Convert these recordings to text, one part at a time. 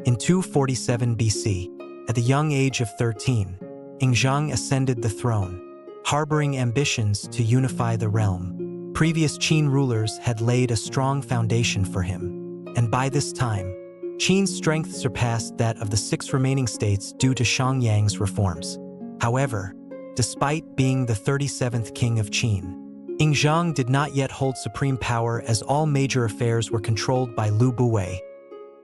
In 247 BC, at the young age of 13, Yingzheng ascended the throne, harboring ambitions to unify the realm. Previous Qin rulers had laid a strong foundation for him, and by this time, Qin's strength surpassed that of the 6 remaining states due to Xiangyang's reforms. However, despite being the 37th king of Qin, Yingzheng did not yet hold supreme power as all major affairs were controlled by Lü Buwei,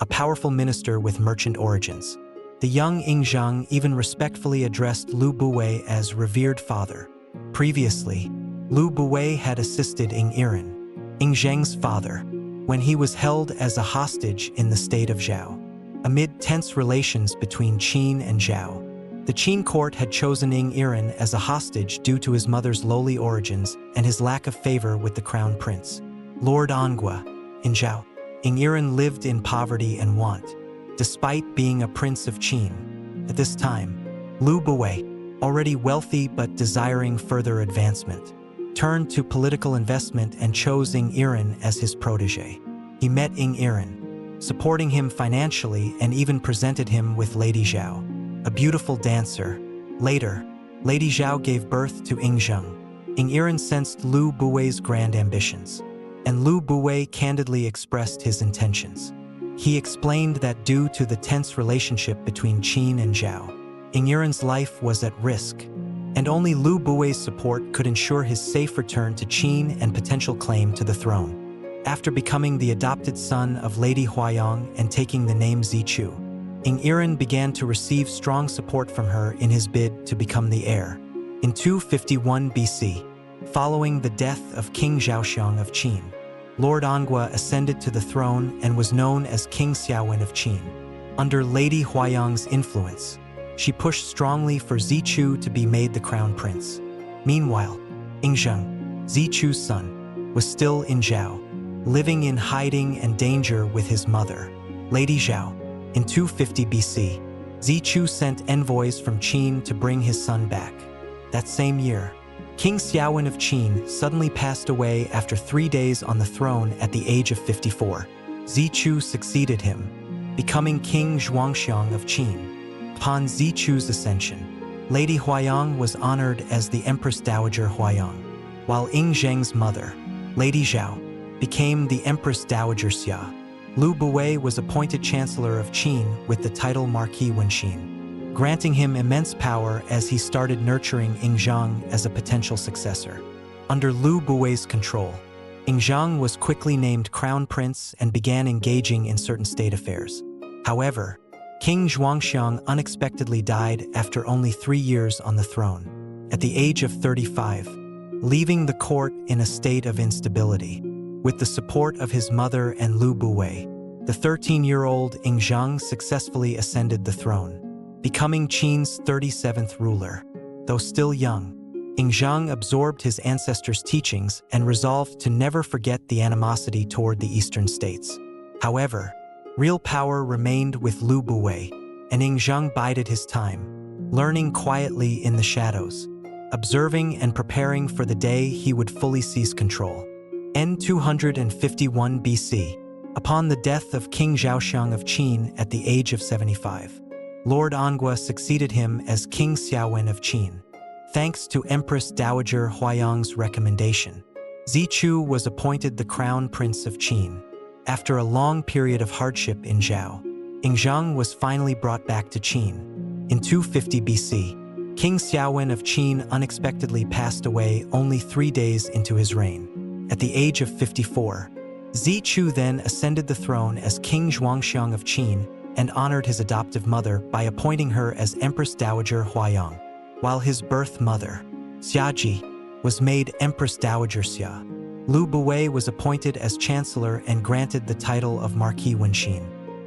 a powerful minister with merchant origins. The young Yingzheng even respectfully addressed Lü Buwei as revered father. Previously, Lü Buwei had assisted Yingzheng's father, when he was held as a hostage in the state of Zhao. Amid tense relations between Qin and Zhao, the Qin court had chosen Yingzheng as a hostage due to his mother's lowly origins and his lack of favor with the crown prince. Lord Angua, in Zhao, Yingzheng lived in poverty and want, despite being a prince of Qin. At this time, Lü Buwei, already wealthy but desiring further advancement, turned to political investment and chose Yingzheng as his protege. He met Yingzheng, supporting him financially and even presented him with Lady Zhao, a beautiful dancer. Later, Lady Zhao gave birth to Yingzheng. Yingzheng sensed Lü Buwei's grand ambitions, and Lü Buwei candidly expressed his intentions. He explained that due to the tense relationship between Qin and Zhao, Yingzheng's life was at risk, and only Lü Buwei's support could ensure his safe return to Qin and potential claim to the throne. After becoming the adopted son of Lady Huayang and taking the name Zichu, Yingzheng began to receive strong support from her in his bid to become the heir. In 251 BC, following the death of King Zhaoxiang of Qin, Lord Angua ascended to the throne and was known as King Xiaowen of Qin. Under Lady Huayang's influence, she pushed strongly for Zichu to be made the crown prince. Meanwhile, Yingzheng, Zichu's son, was still in Zhao, living in hiding and danger with his mother, Lady Zhao. In 250 BC, Zichu sent envoys from Qin to bring his son back. That same year, King Xiaowen of Qin suddenly passed away after 3 days on the throne at the age of 54. Zichu succeeded him, becoming King Zhuangxiang of Qin. Upon Zichu's ascension, Lady Huayang was honored as the Empress Dowager Huayang, while Yingzheng's mother, Lady Zhao, became the Empress Dowager Xia. Lü Buwei was appointed Chancellor of Qin with the title Marquis Wenxin, granting him immense power as he started nurturing Yingzheng as a potential successor. Under Lü Buwei's control, Yingzheng was quickly named Crown Prince and began engaging in certain state affairs. However, King Zhuangxiang unexpectedly died after only 3 years on the throne, at the age of 35, leaving the court in a state of instability. With the support of his mother and Lü Buwei, the 13-year-old Yingzheng successfully ascended the throne, becoming Qin's 37th ruler. Though still young, Yingzheng absorbed his ancestors' teachings and resolved to never forget the animosity toward the eastern states. However, real power remained with Lü Buwei, and Yingzheng bided his time, learning quietly in the shadows, observing and preparing for the day he would fully seize control. N 251 BC, upon the death of King Zhaoxiang of Qin at the age of 75, Lord Angua succeeded him as King Xiaowen of Qin. Thanks to Empress Dowager Huayang's recommendation, Zichu was appointed the Crown Prince of Qin. After a long period of hardship in Zhao, Yingzheng was finally brought back to Qin. In 250 BC, King Xiaowen of Qin unexpectedly passed away only 3 days into his reign. At the age of 54, Zichu then ascended the throne as King Zhuangxiang of Qin and honored his adoptive mother by appointing her as Empress Dowager Huayang, while his birth mother, Xiaji, was made Empress Dowager Xia. Lü Buwei was appointed as Chancellor and granted the title of Marquis Wenxin.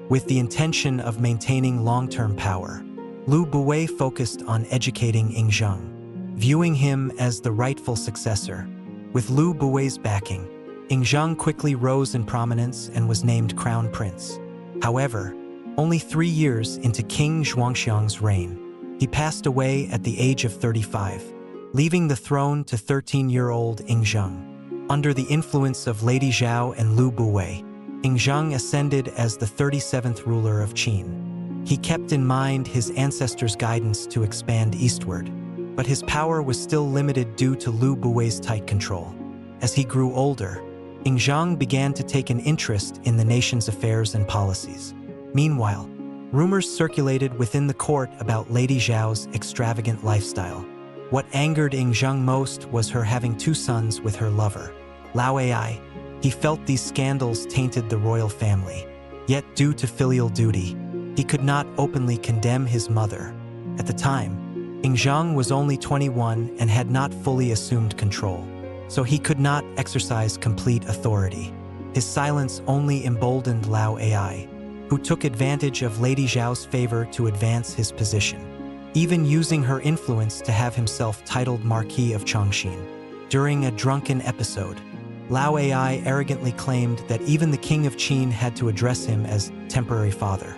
With the intention of maintaining long-term power, Lü Buwei focused on educating Yingzheng, viewing him as the rightful successor. With Lü Buwei's backing, Yingzheng quickly rose in prominence and was named Crown Prince. However, only 3 years into King Zhuangxiang's reign, he passed away at the age of 35, leaving the throne to 13-year-old Yingzheng. Under the influence of Lady Zhao and Lü Buwei, Zhang ascended as the 37th ruler of Qin. He kept in mind his ancestors' guidance to expand eastward, but his power was still limited due to Lü Buwei's tight control. As he grew older, Zhang began to take an interest in the nation's affairs and policies. Meanwhile, rumors circulated within the court about Lady Zhao's extravagant lifestyle. What angered Zhang most was her having 2 sons with her lover, Lao Ai. He felt these scandals tainted the royal family. Yet, due to filial duty, he could not openly condemn his mother. At the time, Zhang was only 21 and had not fully assumed control, so he could not exercise complete authority. His silence only emboldened Lao Ai, who took advantage of Lady Zhao's favor to advance his position, even using her influence to have himself titled Marquis of Chongqing. During a drunken episode, Lao Ai arrogantly claimed that even the king of Qin had to address him as temporary father,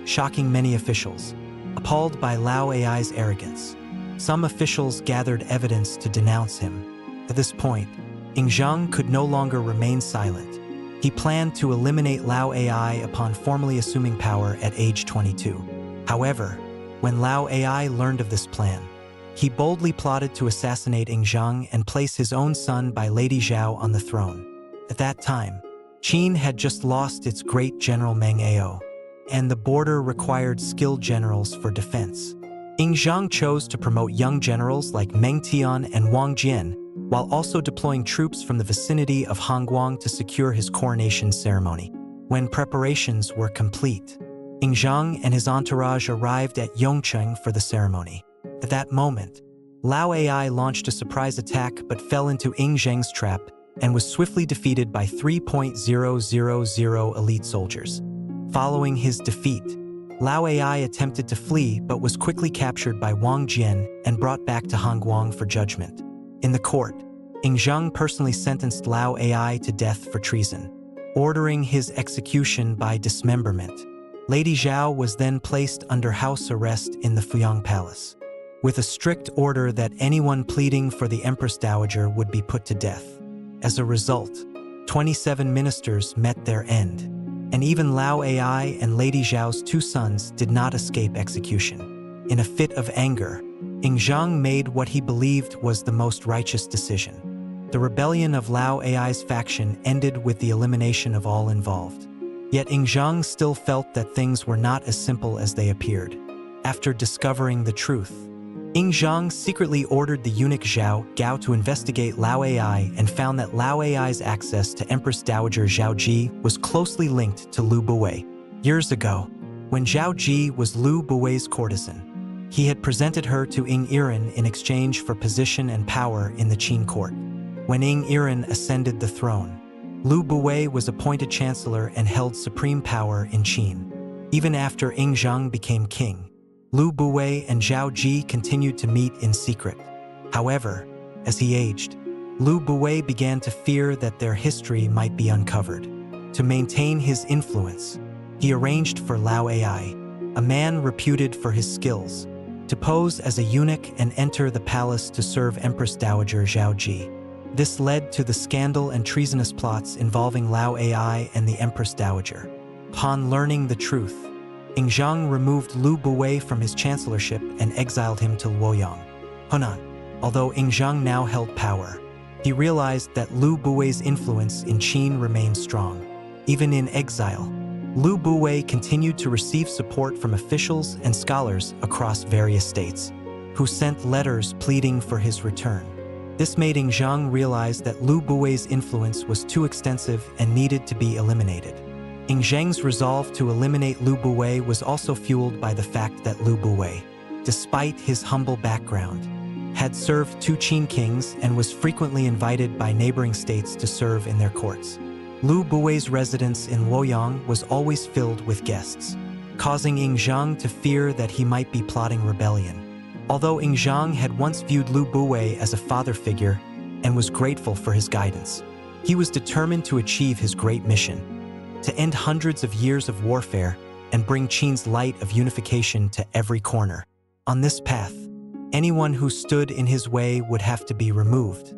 shocking many officials. Appalled by Lao Ai's arrogance, some officials gathered evidence to denounce him. At this point, Zhang could no longer remain silent. He planned to eliminate Lao Ai upon formally assuming power at age 22. However, when Lao Ai learned of this plan, he boldly plotted to assassinate Zhang and place his own son by Lady Zhao on the throne. At that time, Qin had just lost its great general Meng Ao, and the border required skilled generals for defense. Zhang chose to promote young generals like Meng Tian and Wang Jian, while also deploying troops from the vicinity of Hongguang to secure his coronation ceremony. When preparations were complete, Zhang and his entourage arrived at Yongcheng for the ceremony. At that moment, Lao Ai launched a surprise attack but fell into Zhang's trap and was swiftly defeated by 3,000 elite soldiers. Following his defeat, Lao Ai attempted to flee but was quickly captured by Wang Jian and brought back to Hongguang for judgment. In the court, Zhang personally sentenced Lao Ai to death for treason, ordering his execution by dismemberment. Lady Zhao was then placed under house arrest in the Fuyang Palace, with a strict order that anyone pleading for the Empress Dowager would be put to death. As a result, 27 ministers met their end, and even Lao Ai and Lady Zhao's 2 sons did not escape execution. In a fit of anger, Zhang made what he believed was the most righteous decision. The rebellion of Lao Ai's faction ended with the elimination of all involved. Yet Zhang still felt that things were not as simple as they appeared. After discovering the truth, Zhang secretly ordered the eunuch Zhao Gao to investigate Lao Ai and found that Lao Ai's access to Empress Dowager Zhao Ji was closely linked to Lü Buwei. Years ago, when Zhao Ji was Lü Buwei's courtesan, he had presented her to Yiren in exchange for position and power in the Qin court. When Yiren ascended the throne, Lü Buwei was appointed chancellor and held supreme power in Qin. Even after Zhang became king, Lü Buwei and Zhao Ji continued to meet in secret. However, as he aged, Lü Buwei began to fear that their history might be uncovered. To maintain his influence, he arranged for Lao Ai, a man reputed for his skills, to pose as a eunuch and enter the palace to serve Empress Dowager Zhao Ji. This led to the scandal and treasonous plots involving Lao Ai and the Empress Dowager. Upon learning the truth, Zhang removed Lü Buwei from his chancellorship and exiled him to Luoyang, Hunan. Although Zhang now held power, he realized that Lü Buwei's influence in Qin remained strong. Even in exile, Lü Buwei continued to receive support from officials and scholars across various states, who sent letters pleading for his return. This made Zhang realize that Lü Buwei's influence was too extensive and needed to be eliminated. Zhang's resolve to eliminate Lü Buwei was also fueled by the fact that Lü Buwei, despite his humble background, had served 2 Qin kings and was frequently invited by neighboring states to serve in their courts. Lü Buwei's residence in Luoyang was always filled with guests, causing Zhang to fear that he might be plotting rebellion. Although Zhang had once viewed Lü Buwei as a father figure and was grateful for his guidance, he was determined to achieve his great mission, to end hundreds of years of warfare and bring Qin's light of unification to every corner. On this path, anyone who stood in his way would have to be removed.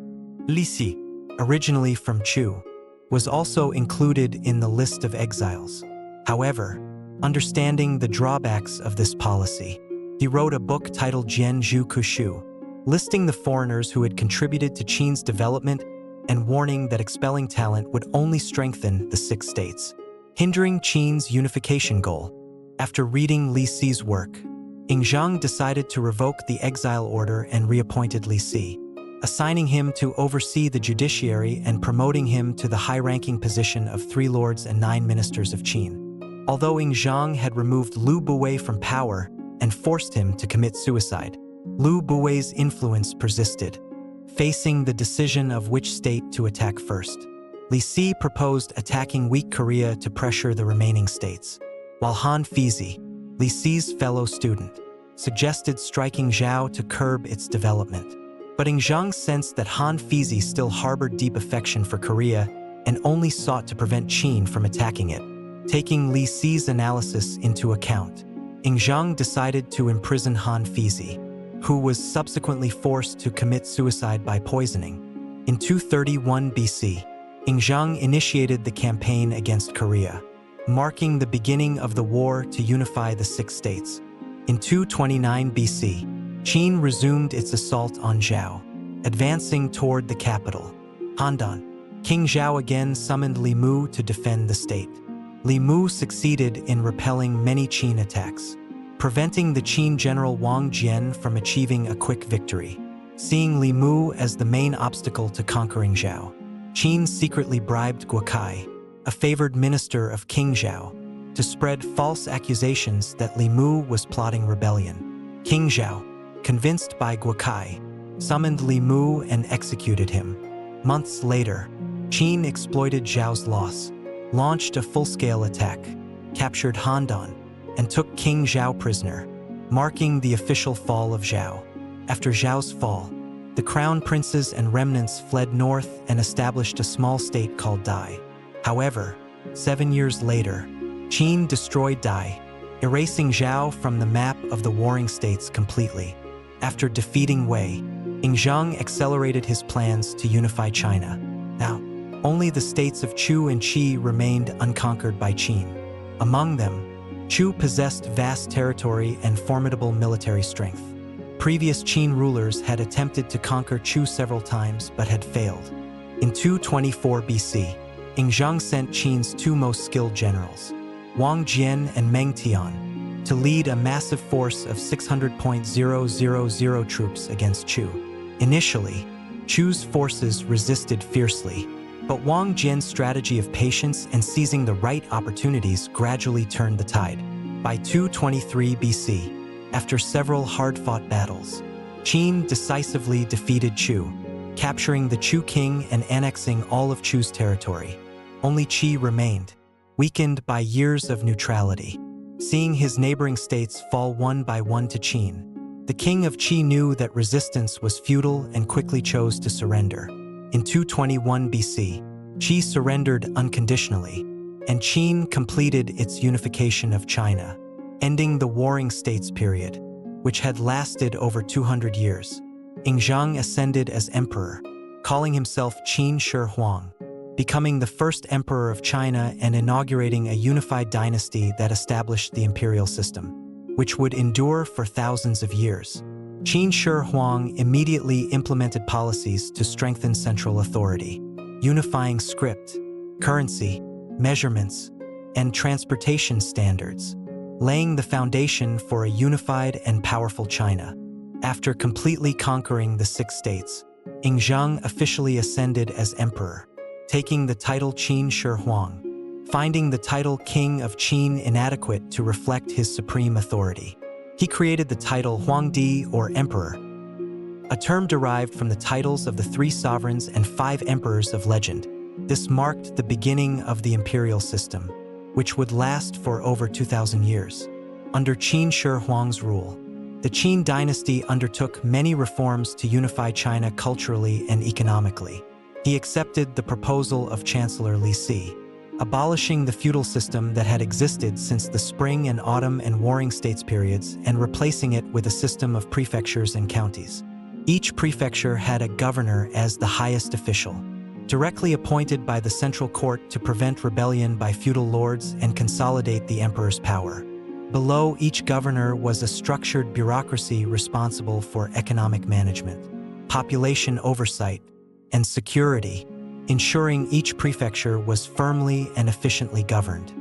Li Si, originally from Chu, was also included in the list of exiles. However, understanding the drawbacks of this policy, he wrote a book titled Jian Zhu Kushu, listing the foreigners who had contributed to Qin's development and warning that expelling talent would only strengthen the six states, hindering Qin's unification goal. After reading Li Si's work, Zhang decided to revoke the exile order and reappointed Li Si, assigning him to oversee the judiciary and promoting him to the high-ranking position of 3 lords and 9 ministers of Qin. Although Zhang had removed Lü Buwei from power and forced him to commit suicide, Lü Buwei's influence persisted, facing the decision of which state to attack first. Li Si proposed attacking weak Korea to pressure the remaining states, while Han Fizi, Li Si's fellow student, suggested striking Zhao to curb its development. But Zhang sensed that Han Fizi still harbored deep affection for Korea and only sought to prevent Qin from attacking it. Taking Li Si's analysis into account, Zhang decided to imprison Han Fizi, who was subsequently forced to commit suicide by poisoning. In 231 BC, Zhang initiated the campaign against Korea, marking the beginning of the war to unify the 6 states. In 229 BC, Qin resumed its assault on Zhao, advancing toward the capital, Handan. King Zhao again summoned Li Mu to defend the state. Li Mu succeeded in repelling many Qin attacks, preventing the Qin general Wang Jian from achieving a quick victory. Seeing Li Mu as the main obstacle to conquering Zhao, Qin secretly bribed Guokai, a favored minister of King Zhao, to spread false accusations that Li Mu was plotting rebellion. King Zhao, convinced by Guokai, summoned Li Mu and executed him. Months later, Qin exploited Zhao's loss, launched a full-scale attack, captured Handan, and took King Zhao prisoner, marking the official fall of Zhao. After Zhao's fall, the crown princes and remnants fled north and established a small state called Dai. However, 7 years later, Qin destroyed Dai, erasing Zhao from the map of the warring states completely. After defeating Wei, Zhang accelerated his plans to unify China. Now, only the states of Chu and Qi remained unconquered by Qin. Among them, Chu possessed vast territory and formidable military strength. Previous Qin rulers had attempted to conquer Chu several times but had failed. In 224 BC, Zhang sent Qin's 2 most skilled generals, Wang Jian and Meng Tian, to lead a massive force of 600,000 troops against Chu. Initially, Chu's forces resisted fiercely, but Wang Jian's strategy of patience and seizing the right opportunities gradually turned the tide. By 223 BC, after several hard-fought battles, Qin decisively defeated Chu, capturing the Chu king and annexing all of Chu's territory. Only Qi remained, weakened by years of neutrality. Seeing his neighboring states fall one by one to Qin, the king of Qi knew that resistance was futile and quickly chose to surrender. In 221 BC, Qi surrendered unconditionally, and Qin completed its unification of China, ending the Warring States period, which had lasted over 200 years. Zhang ascended as emperor, calling himself Qin Shi Huang, becoming the first emperor of China and inaugurating a unified dynasty that established the imperial system, which would endure for thousands of years. Qin Shi Huang immediately implemented policies to strengthen central authority, unifying script, currency, measurements, and transportation standards, laying the foundation for a unified and powerful China. After completely conquering the 6 states, Zhang officially ascended as emperor, taking the title Qin Shi Huang, finding the title King of Qin inadequate to reflect his supreme authority. He created the title Huangdi, or Emperor, a term derived from the titles of the 3 sovereigns and 5 emperors of legend. This marked the beginning of the imperial system, which would last for over 2,000 years. Under Qin Shi Huang's rule, the Qin dynasty undertook many reforms to unify China culturally and economically. He accepted the proposal of Chancellor Li Si, abolishing the feudal system that had existed since the Spring and Autumn and Warring States periods and replacing it with a system of prefectures and counties. Each prefecture had a governor as the highest official. directly appointed by the central court to prevent rebellion by feudal lords and consolidate the emperor's power. Below each governor was a structured bureaucracy responsible for economic management, population oversight, and security, ensuring each prefecture was firmly and efficiently governed.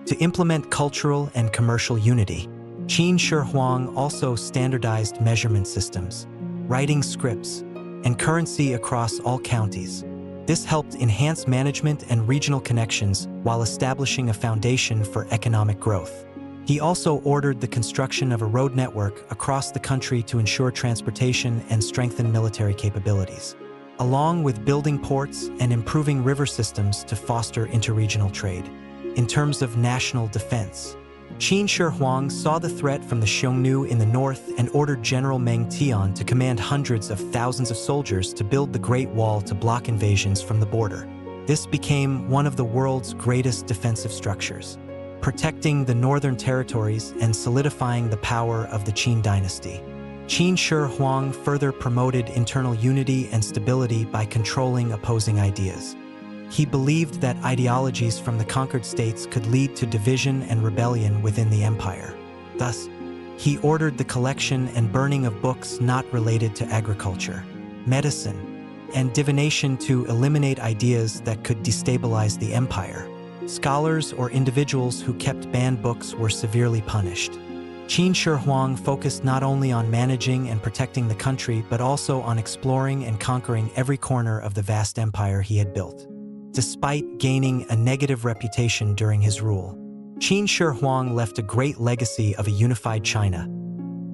To implement cultural and commercial unity, Qin Shi Huang also standardized measurement systems, writing scripts, and currency across all counties. This helped enhance management and regional connections while establishing a foundation for economic growth. He also ordered the construction of a road network across the country to ensure transportation and strengthen military capabilities, along with building ports and improving river systems to foster interregional trade. In terms of national defense, Qin Shi Huang saw the threat from the Xiongnu in the north and ordered General Meng Tian to command hundreds of thousands of soldiers to build the Great Wall to block invasions from the border. This became one of the world's greatest defensive structures, protecting the northern territories and solidifying the power of the Qin dynasty. Qin Shi Huang further promoted internal unity and stability by controlling opposing ideas. He believed that ideologies from the conquered states could lead to division and rebellion within the empire. Thus, he ordered the collection and burning of books not related to agriculture, medicine, and divination to eliminate ideas that could destabilize the empire. Scholars or individuals who kept banned books were severely punished. Qin Shi Huang focused not only on managing and protecting the country but also on exploring and conquering every corner of the vast empire he had built. Despite gaining a negative reputation during his rule, Qin Shi Huang left a great legacy of a unified China,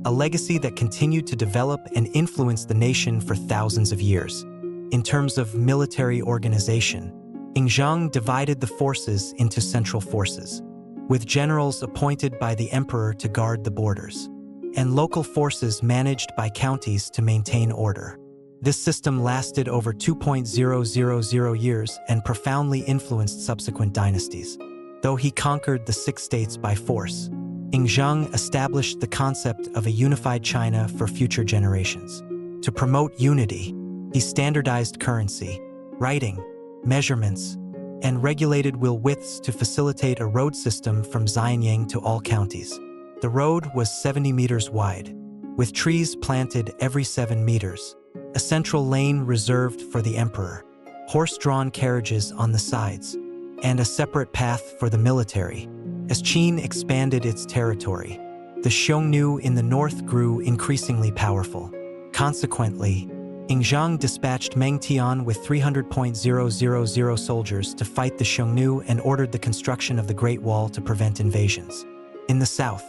a legacy that continued to develop and influence the nation for thousands of years. In terms of military organization, Zhang divided the forces into central forces, with generals appointed by the emperor to guard the borders, and local forces managed by counties to maintain order. This system lasted over 2,000 years and profoundly influenced subsequent dynasties. Though he conquered the 6 states by force, Zhang established the concept of a unified China for future generations. To promote unity, he standardized currency, writing, measurements, and regulated will widths to facilitate a road system from Xianyang to all counties. The road was 70 meters wide, with trees planted every 7 meters, a central lane reserved for the emperor, horse-drawn carriages on the sides, and a separate path for the military. As Qin expanded its territory, the Xiongnu in the north grew increasingly powerful. Consequently, Zhang dispatched Meng Tian with 300,000 soldiers to fight the Xiongnu and ordered the construction of the Great Wall to prevent invasions. In the south,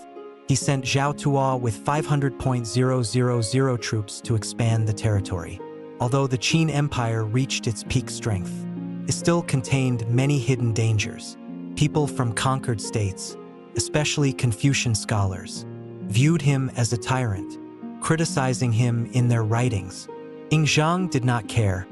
he sent Zhao Tuo with 500,000 troops to expand the territory. Although the Qin Empire reached its peak strength, it still contained many hidden dangers. People from conquered states, especially Confucian scholars, viewed him as a tyrant, criticizing him in their writings. Zhang did not care.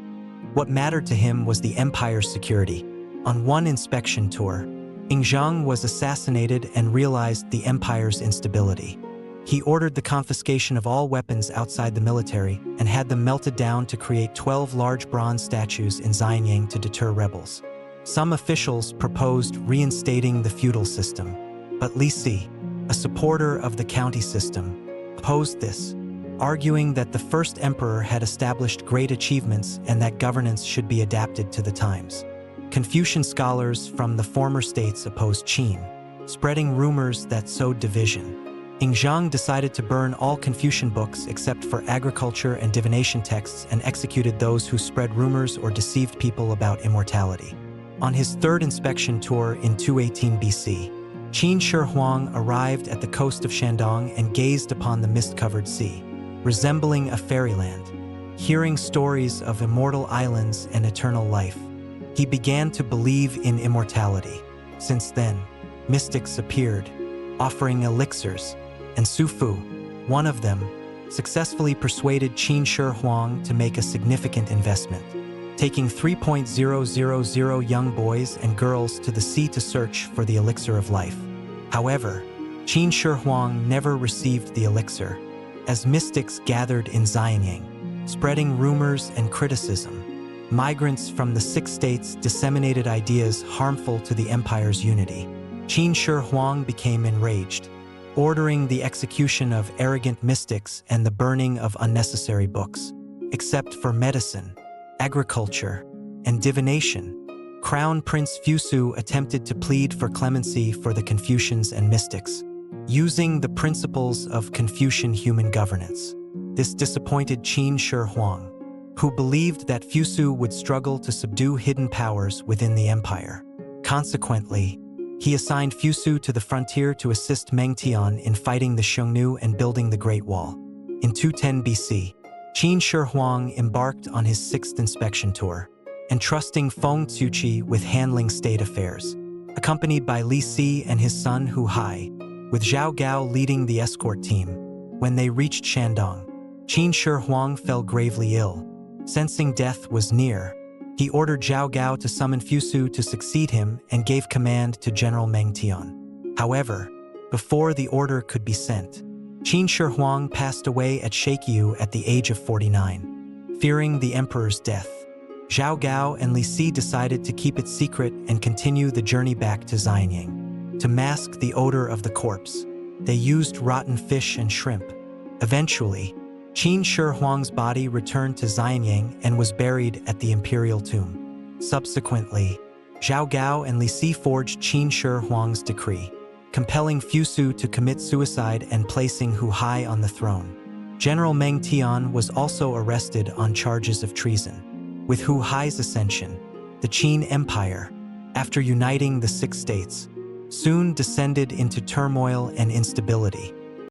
What mattered to him was the empire's security. On one inspection tour, Zhang was assassinated and realized the empire's instability. He ordered the confiscation of all weapons outside the military and had them melted down to create 12 large bronze statues in Xianyang to deter rebels. Some officials proposed reinstating the feudal system, but Li Si, a supporter of the county system, opposed this, arguing that the first emperor had established great achievements and that governance should be adapted to the times. Confucian scholars from the former states opposed Qin, spreading rumors that sowed division. Zhang decided to burn all Confucian books except for agriculture and divination texts and executed those who spread rumors or deceived people about immortality. On his third inspection tour in 218 BC, Qin Shi Huang arrived at the coast of Shandong and gazed upon the mist-covered sea, resembling a fairyland. Hearing stories of immortal islands and eternal life, he began to believe in immortality. Since then, mystics appeared, offering elixirs, and Su Fu, one of them, successfully persuaded Qin Shi Huang to make a significant investment, taking 3,000 young boys and girls to the sea to search for the elixir of life. However, Qin Shi Huang never received the elixir, as mystics gathered in Xianyang, spreading rumors and criticism. Migrants from the Six States disseminated ideas harmful to the empire's unity. Qin Shi Huang became enraged, ordering the execution of arrogant mystics and the burning of unnecessary books. Except for medicine, agriculture, and divination, Crown Prince Fusu attempted to plead for clemency for the Confucians and mystics, using the principles of Confucian human governance. This disappointed Qin Shi Huang, who believed that Fusu would struggle to subdue hidden powers within the empire. Consequently, he assigned Fusu to the frontier to assist Meng Tian in fighting the Xiongnu and building the Great Wall. In 210 BC, Qin Shi Huang embarked on his sixth inspection tour, entrusting Feng Tzuchi with handling state affairs. Accompanied by Li Si and his son Hu Hai, with Zhao Gao leading the escort team, when they reached Shandong, Qin Shi Huang fell gravely ill. Sensing death was near, he ordered Zhao Gao to summon Fusu to succeed him and gave command to General Meng Tian. However, before the order could be sent, Qin Shi Huang passed away at Shakyu at the age of 49. Fearing the emperor's death, Zhao Gao and Li Si decided to keep it secret and continue the journey back to Xianyang. To mask the odor of the corpse, they used rotten fish and shrimp. Eventually, Qin Shi Huang's body returned to Xianyang and was buried at the imperial tomb. Subsequently, Zhao Gao and Li Si forged Qin Shi Huang's decree, compelling Fusu to commit suicide and placing Hu Hai on the throne. General Meng Tian was also arrested on charges of treason. With Hu Hai's ascension, the Qin Empire, after uniting the Six States, soon descended into turmoil and instability.